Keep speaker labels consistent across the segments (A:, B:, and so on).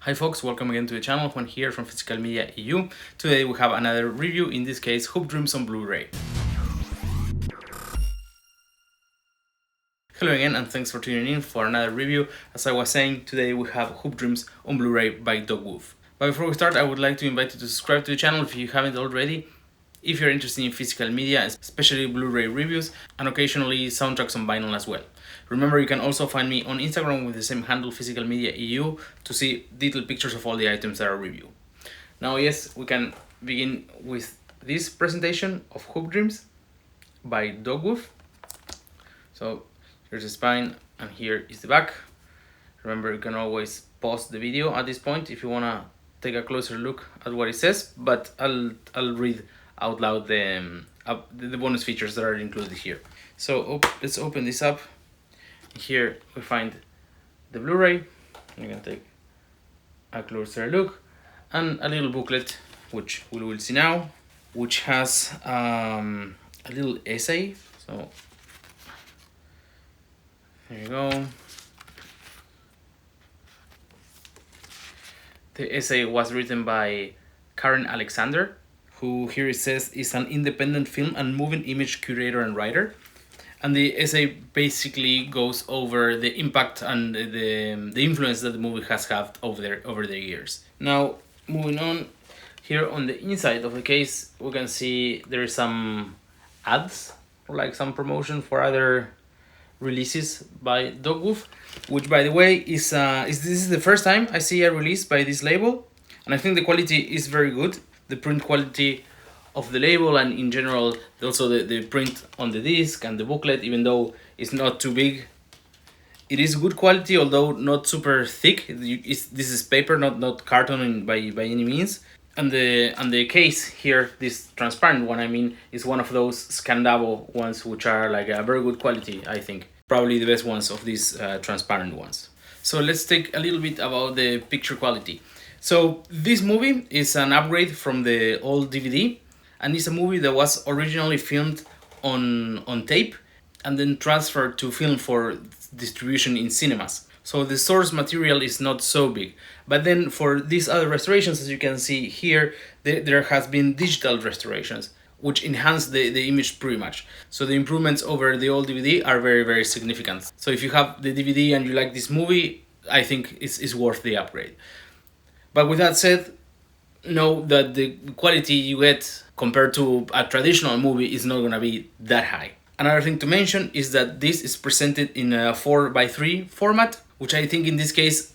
A: Hi folks, welcome again to the channel. Juan here from Physical Media EU. Today we have another review, in this case Hoop Dreams on Blu-ray. Hello again and thanks for tuning in for another review. As I was saying, today we have Hoop Dreams on Blu-ray by Dogwoof. But before we start, I would like to invite you to subscribe to the channel if you haven't already. If you're interested in physical media, especially Blu-ray reviews, and occasionally soundtracks on vinyl as well. Remember, you can also find me on Instagram with the same handle, Physical Media EU, to see detailed pictures of all the items that I review. Now, yes, we can begin with this presentation of Hoop Dreams by Dogwoof. So, here's the spine, and here is the back. Remember, you can always pause the video at this point if you want to take a closer look at what it says, but I'll read out loud the bonus features that are included here. So let's open this up. Here we find the Blu-ray. You can take a closer look, and a little booklet, which we will see now, which has a little essay. So there you go. The essay was written by Karen Alexander, who here it says is an independent film and moving image curator and writer. And the essay basically goes over the impact and the influence that the movie has had over the years. Now, moving on, here on the inside of the case, we can see there is some ads, or like some promotion for other releases by Dogwoof, which, by the way, is this is the first time I see a release by this label, and I think the quality is very good. The print quality of the label, and in general also the print on the disc and the booklet, even though it's not too big, it is good quality, although not super thick. This is paper, not carton by any means. And the case here, this transparent one, I mean, is one of those Scandavo ones, which are like a very good quality, I think. Probably the best ones of these transparent ones. So let's take a little bit about the picture quality. So this movie is an upgrade from the old DVD, and it's a movie that was originally filmed on tape and then transferred to film for distribution in cinemas. So the source material is not so big. But then for these other restorations, as you can see here, there has been digital restorations, which enhance the image pretty much. So the improvements over the old DVD are very, very significant. So if you have the DVD and you like this movie, I think it's worth the upgrade. But with that said, know that the quality you get compared to a traditional movie is not going to be that high. Another thing to mention is that this is presented in a 4:3 format, which I think in this case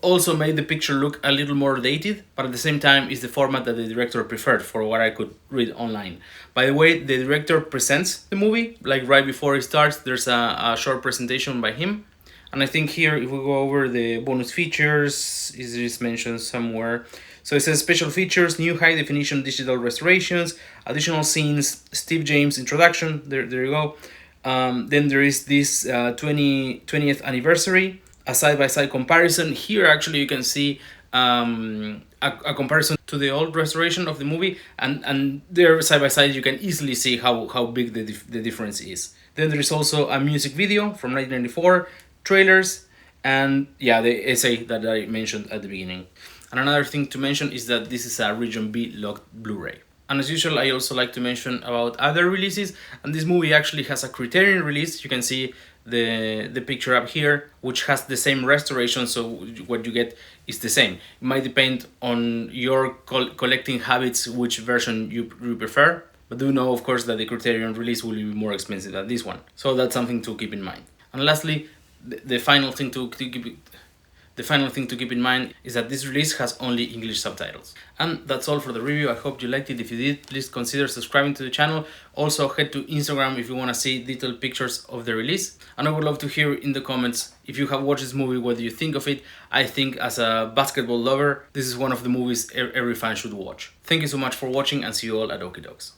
A: also made the picture look a little more dated, but at the same time is the format that the director preferred, for what I could read online. By the way, the director presents the movie, like right before it starts, there's a short presentation by him. And I think here, if we go over the bonus features, it is mentioned somewhere. So it says special features, new high definition digital restorations, additional scenes, Steve James introduction, there you go. Then there is this 20th anniversary, a side-by-side comparison. Here actually you can see a comparison to the old restoration of the movie, and there side-by-side you can easily see how big the difference is. Then there is also a music video from 1994, trailers, and yeah, the essay that I mentioned at the beginning. And another thing to mention is that this is a Region B locked Blu-ray. And as usual, I also like to mention about other releases, and this movie actually has a Criterion release. You can see the picture up here, which has the same restoration, so what you get is the same. It might depend on your collecting habits which version you prefer, but do know, of course, that the Criterion release will be more expensive than this one. So that's something to keep in mind. And lastly, the final thing to keep in mind is that this release has only English subtitles. And that's all for the review. I hope you liked it. If you did, please consider subscribing to the channel. Also, head to Instagram if you want to see detailed pictures of the release. And I would love to hear in the comments, if you have watched this movie, what do you think of it? I think, as a basketball lover, this is one of the movies every fan should watch. Thank you so much for watching, and see you all at Okie Dogs.